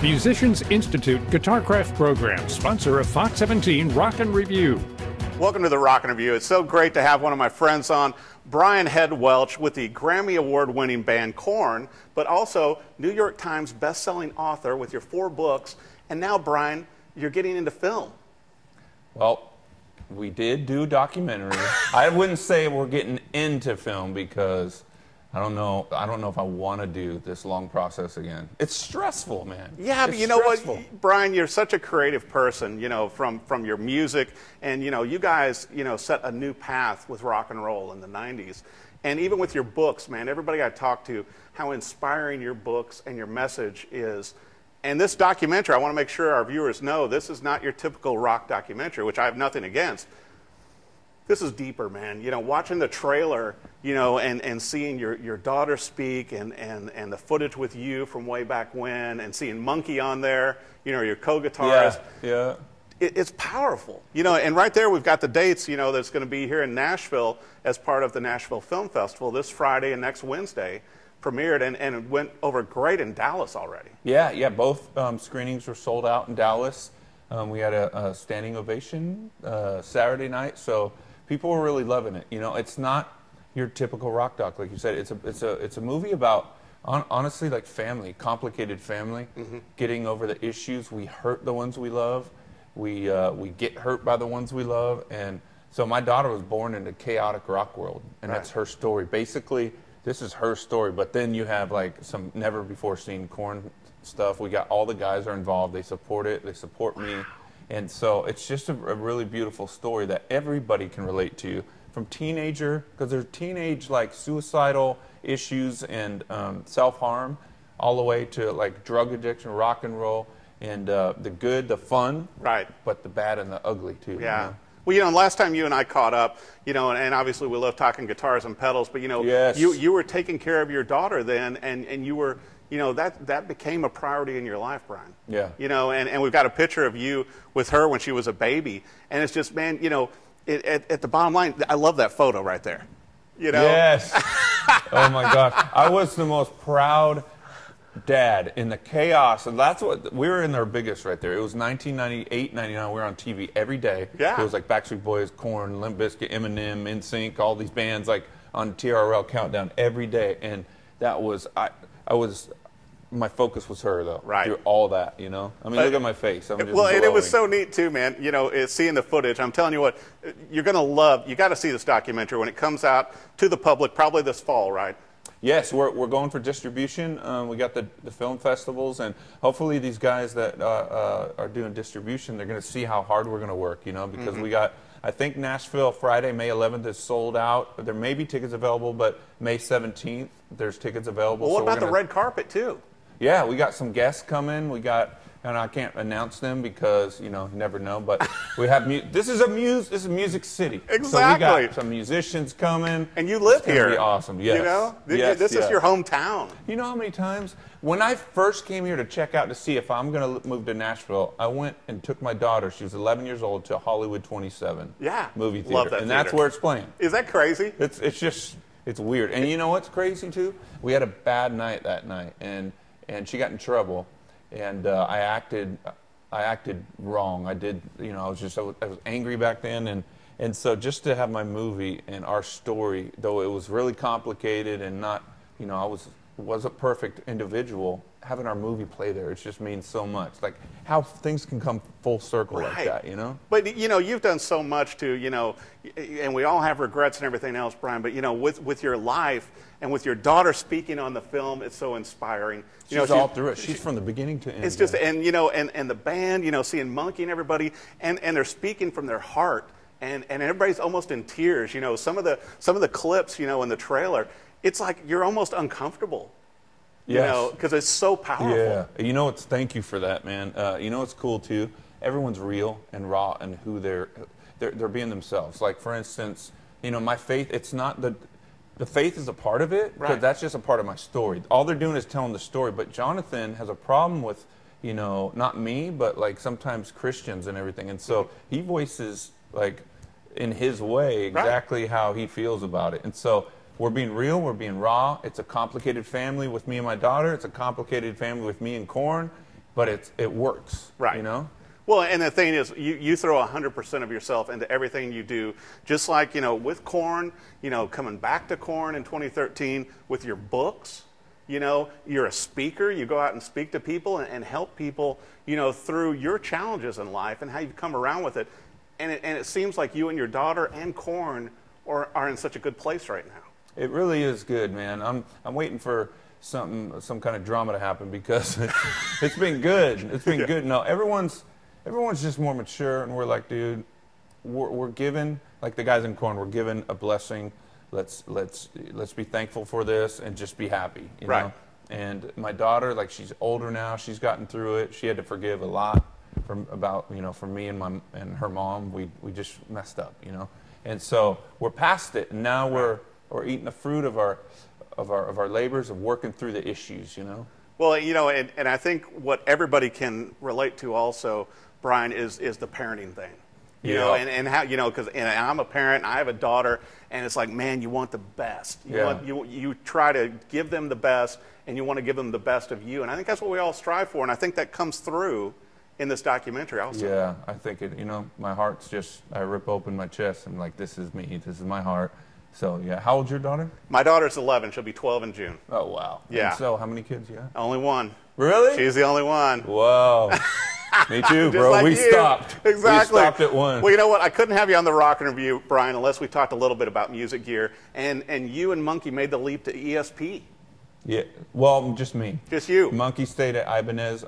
Musicians Institute Guitarcraft Program, sponsor of Fox 17 Rock and Review. Welcome to the Rock and Review. It's so great to have one of my friends on, Brian Head Welch, with the Grammy Award winning band Korn, but also New York Times best-selling author with your 4 books. And now, Brian, you're getting into film. Well, we did do a documentary. I wouldn't say we're getting into film because I don't know if I want to do this long process again. It's stressful, man. Yeah, but you know what, Brian, you're such a creative person, you know, from your music, and, you know, you guys, you know, set a new path with rock and roll in the 90s. And even with your books, man, everybody I talk to, how inspiring your books and your message is. And this documentary, I want to make sure our viewers know, this is not your typical rock documentary, which I have nothing against. This is deeper, man. You know, watching the trailer, you know, and seeing your daughter speak and the footage with you from way back when, and seeing Monkey on there, you know, your co-guitarist. Yeah. It's powerful. You know, and right there we've got the dates, you know, that's going to be here in Nashville as part of the Nashville Film Festival this Friday and next Wednesday. Premiered and it went over great in Dallas already. Yeah, both screenings were sold out in Dallas. We had a standing ovation Saturday night, so people were really loving it. You know, it's not your typical rock doc, like you said. It's a movie about honestly, like family, complicated family, getting over the issues. We hurt the ones we love. We get hurt by the ones we love, and so my daughter was born in a chaotic rock world, and that's her story. Basically, this is her story, but then you have like some never before seen Korn stuff. We got all the guys are involved. They support it. They support me. And so it's just a really beautiful story that everybody can relate to, from teenager, because there's teenage like suicidal issues and self-harm, all the way to like drug addiction, rock and roll, and the good, the fun, but the bad and the ugly too. Yeah. You know? Well, you know, last time you and I caught up, you know, and obviously we love talking guitars and pedals, but, you know, you were taking care of your daughter then, and you were, you know, that became a priority in your life, Brian. Yeah. You know, and we've got a picture of you with her when she was a baby, and it's just, man, you know, at the bottom line, I love that photo right there. You know? Yes. Oh, my God. I was the most proud dad in the chaos, and that's what we were in our biggest right there. It was 1998, 99. We were on TV every day. Yeah. It was like Backstreet Boys, Korn, Limp Bizkit, Eminem, NSYNC, all these bands like on TRL Countdown every day, and that was my focus was her though. Right. Through all that, you know. I mean, look at my face. I'm just glowing. And it was so neat too, man. You know, seeing the footage. I'm telling you what, you're gonna love. You got to see this documentary when it comes out to the public, probably this fall, right? Yes, we're going for distribution. We got the film festivals, and hopefully these guys that are doing distribution, they're going to see how hard we're going to work, you know, because we got, I think Nashville Friday, May 11th is sold out. There may be tickets available, but May 17th, there's tickets available. Well, what about the red carpet, too? Yeah, we got some guests coming. We got, and I can't announce them because, you know, you never know, but we have, this is Music City. Exactly. So we got some musicians coming. And you live here. It's going to be awesome, yes. You know, this is your hometown. You know how many times, when I first came here to check out to see if I'm going to move to Nashville, I went and took my daughter, she was 11 years old, to Hollywood 27 movie theater. Love that and theater. That's where it's playing. Is that crazy? It's just, it's weird. And you know what's crazy too? We had a bad night that night, and she got in trouble, and I acted wrong. I did, you know, I was angry back then, and so just to have my movie and our story, though it was really complicated and not, you know, I was a perfect individual, having our movie play there, it just means so much. Like how things can come full circle like that, you know? But, you know, you've done so much to, you know, and we all have regrets and everything else, Brian, but, you know, with your life and with your daughter speaking on the film, it's so inspiring. You She's know, all through it. She's from the beginning to end. It's just, and, you know, and the band, you know, seeing Monkey and everybody, and they're speaking from their heart, and everybody's almost in tears. You know, some of the clips, you know, in the trailer, it's like you're almost uncomfortable. You know, because it's so powerful. Yeah, you know, thank you for that, man. You know, it's cool too. Everyone's real and raw, and who they're being themselves. Like for instance, you know, my faith. It's not the faith is a part of it, because that's just a part of my story. All they're doing is telling the story. But Jonathan has a problem with, you know, not me, but like sometimes Christians and everything. And so he voices like in his way exactly how he feels about it. And so we're being real, we're being raw. It's a complicated family with me and my daughter. It's a complicated family with me and Korn. but it works. Right. You know. Well, and the thing is, you throw 100% of yourself into everything you do, just like, with Korn, coming back to Korn in 2013 with your books. You're a speaker. You go out and speak to people and help people, through your challenges in life and how you come around with it. And it seems like you and your daughter and Korn are in such a good place right now. It really is good, man. I'm waiting for some kind of drama to happen because it's been good. It's been good. No, everyone's just more mature, and we're like, dude, we're given, like the guys in Korn, we're given a blessing. Let's be thankful for this and just be happy, you know? And my daughter, like, she's older now. She's gotten through it. She had to forgive a lot from me and her mom. We just messed up, And so we're past it, and now we're eating the fruit of our labors of working through the issues, Well, and I think what everybody can relate to also, Brian, is the parenting thing. And how, because I'm a parent, and I have a daughter, and it's like, man, you want the best. You try to give them the best, and you want to give them the best of you. And I think that's what we all strive for, and I think that comes through in this documentary also. Yeah, I think it, my heart's just, I rip open my chest, and like, this is me, this is my heart. So, yeah. How old's your daughter? My daughter's 11. She'll be 12 in June. Oh, wow. Yeah. And so, how many kids you got? Only one. Really? She's the only one. Whoa. Me too, bro. Like we stopped. Exactly. We stopped at one. Well, you know what? I couldn't have you on the rock interview, Brian, unless we talked a little bit about music gear. And you and Monkey made the leap to ESP. Yeah. Well, just me. Just you. Monkey stayed at Ibanez.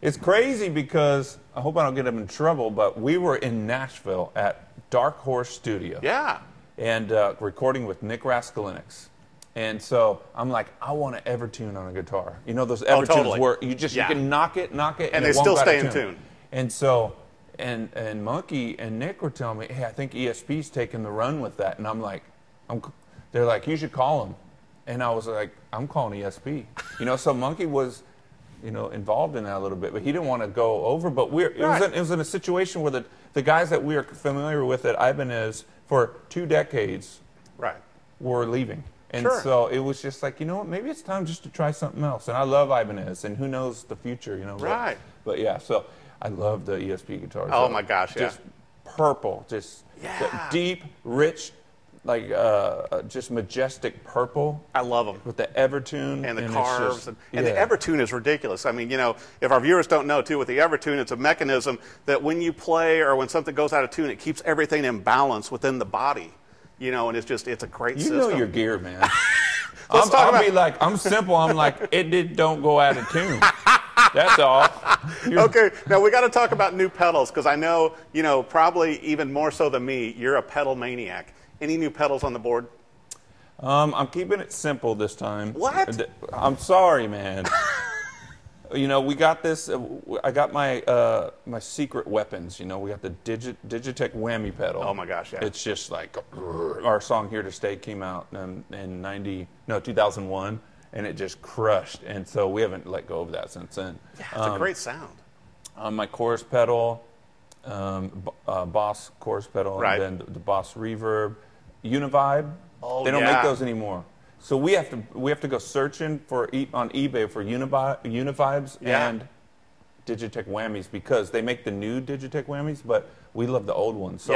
It's crazy because, I hope I don't get him in trouble, but we were in Nashville at Dark Horse Studio. Yeah. And recording with Nick Raskulinecz. And so I'm like, I want an Evertune on a guitar. Those Evertunes totally. where you can knock it, and they it won't still go stay out in of tune. And so, and Monkey and Nick were telling me, hey, I think ESP's taking the run with that. And I'm like, they're like, you should call him. And I was like, I'm calling ESP. So Monkey was, involved in that a little bit, but he didn't want to go over. But it was in a situation where the guys that we are familiar with at Ibanez for 2 decades were leaving. And so it was just like, maybe it's time just to try something else. And I love Ibanez, and who knows the future, But yeah, so I love the ESP guitars. Oh, my gosh, Just purple, just deep, rich, like just majestic purple. I love them. With the Evertune. And the carves. And the Evertune is ridiculous. I mean, if our viewers don't know, too, with the Evertune, it's a mechanism that when you play or when something goes out of tune, it keeps everything in balance within the body. And it's a great system. You know your gear, man. I'm simple. I'm like, it don't go out of tune. That's all. Okay, now we got to talk about new pedals, because I know, probably even more so than me, you're a pedal maniac. Any new pedals on the board? I'm keeping it simple this time. What? I'm sorry, man. We got this. I got my my secret weapons. We got the Digitech whammy pedal. Oh my gosh, yeah. It's just like our song "Here to Stay" came out in 2001, and it just crushed. And so we haven't let go of that since then. Yeah, it's a great sound. My chorus pedal, Boss chorus pedal, and then the Boss reverb, Univibe. Oh, they don't make those anymore. So we have to go searching on eBay for Univibes and Digitech whammies, because they make the new Digitech whammies, but we love the old ones. So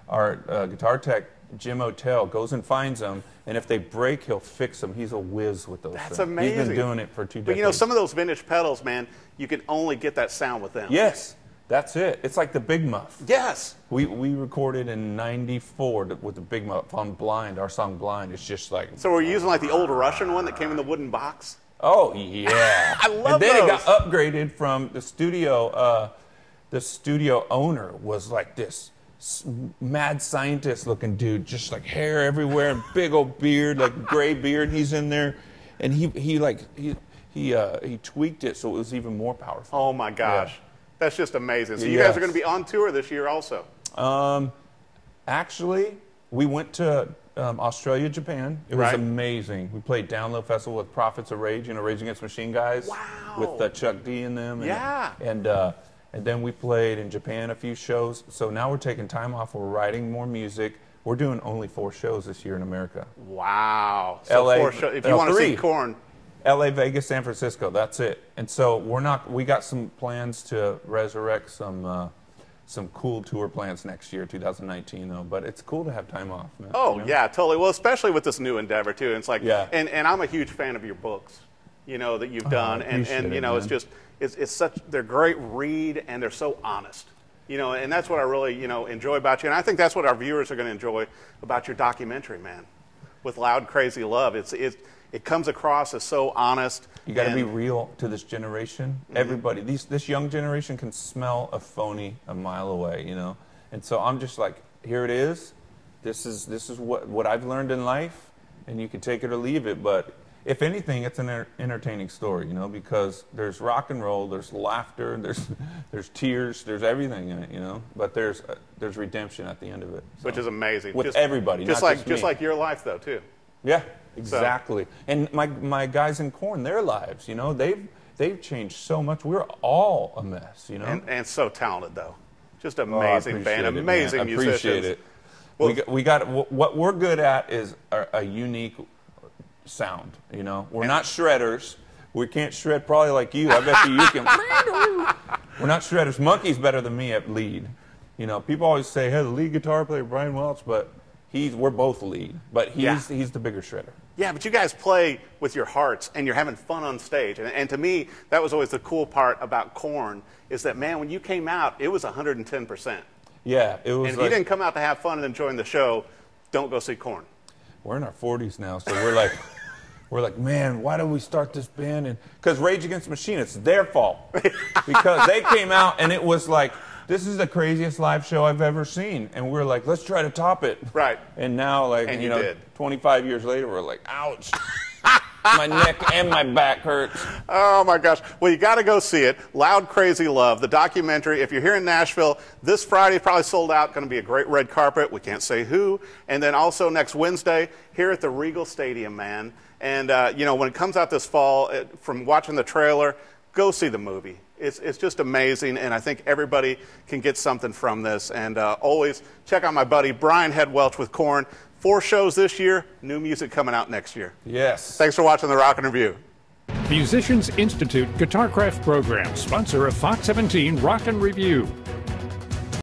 our guitar tech, Jim O'Tell, goes and finds them, and if they break, he'll fix them. He's a whiz with those things. That's amazing. He's been doing it for 2 decades. But some of those vintage pedals, man, you can only get that sound with them. Yes. That's it. It's like the Big Muff. Yes. We recorded in '94 with the Big Muff on Blind. Our song Blind. It's just like. So we're using like the old Russian one that came in the wooden box? Oh, yeah. I love those. And then those. it got upgraded from the studio. The studio owner was like this mad scientist looking dude, just like hair everywhere and big old beard, like gray beard. He's in there, and he tweaked it so it was even more powerful. Oh, my gosh. Yeah. That's just amazing. So you guys are going to be on tour this year also? Actually, we went to Australia, Japan. It was amazing. We played Down Low Festival with Prophets of Rage, Rage Against the Machine guys. Wow. With Chuck D in them. And then we played in Japan a few shows. So now we're taking time off. We're writing more music. We're doing only 4 shows this year in America. Wow. So LA, 4 shows. If you want to see Korn. LA, Vegas, San Francisco. That's it. And so we got some plans to resurrect some cool tour plans next year, 2019, though. But it's cool to have time off, man. Oh, yeah, totally. Well, especially with this new endeavor, too. And it's like, yeah. And I'm a huge fan of your books, you know, that you've done. And you know, it's such, they're great read, and they're so honest. You know, and that's what I really, you know, enjoy about you. And I think that's what our viewers are going to enjoy about your documentary, man, with Loud, Krazy Love. It comes across as so honest. You got to be real to this generation. Everybody, this young generation can smell a phony a mile away, you know. And so I'm just like, here it is. This is what I've learned in life, and you can take it or leave it. But if anything, it's an entertaining story, you know, because there's rock and roll, there's laughter, there's tears, there's everything in it, you know. But there's redemption at the end of it, so. Which is amazing. With everybody, just not just like your life, though, too. Yeah, exactly. So. And my guys in Korn, their lives, you know, they've changed so much. We're all a mess, you know. And so talented, though. Just amazing band, amazing musicians. Appreciate it. Well, we got what we're good at is a unique sound, you know. We're not shredders. We can't shred probably like you. I bet you can. We're not shredders. Monkey's better than me at lead. You know, people always say, hey, the lead guitar player, Brian Welch, but we're both lead. But he's the bigger shredder. Yeah, but you guys play with your hearts, and you're having fun on stage. And to me, that was always the cool part about Korn, is that, man, when you came out, it was 110%. Yeah, it was. And if you didn't come out to have fun and enjoy the show, don't go see Korn. We're in our 40s now, so we're like, man, why did we start this band? And because Rage Against the Machine, it's their fault. Because they came out and it was like, this is the craziest live show I've ever seen. And we're like, let's try to top it. Right. And now, like, and you know, 25 years later, we're like, ouch. My neck and my back hurts. Oh, my gosh. Well, you got to go see it. Loud, Krazy Love, the documentary. If you're here in Nashville, this Friday, probably sold out. Going to be a great red carpet. We can't say who. And then also next Wednesday, here at the Regal Stadium, man. And, you know, when it comes out this fall, from watching the trailer, go see the movie. It's just amazing, and I think everybody can get something from this. And always check out my buddy Brian Welch with Korn. 4 shows this year, new music coming out next year. Yes. Thanks for watching the Rock and Review. Musicians Institute Guitarcraft Program, sponsor of Fox 17 Rock and Review.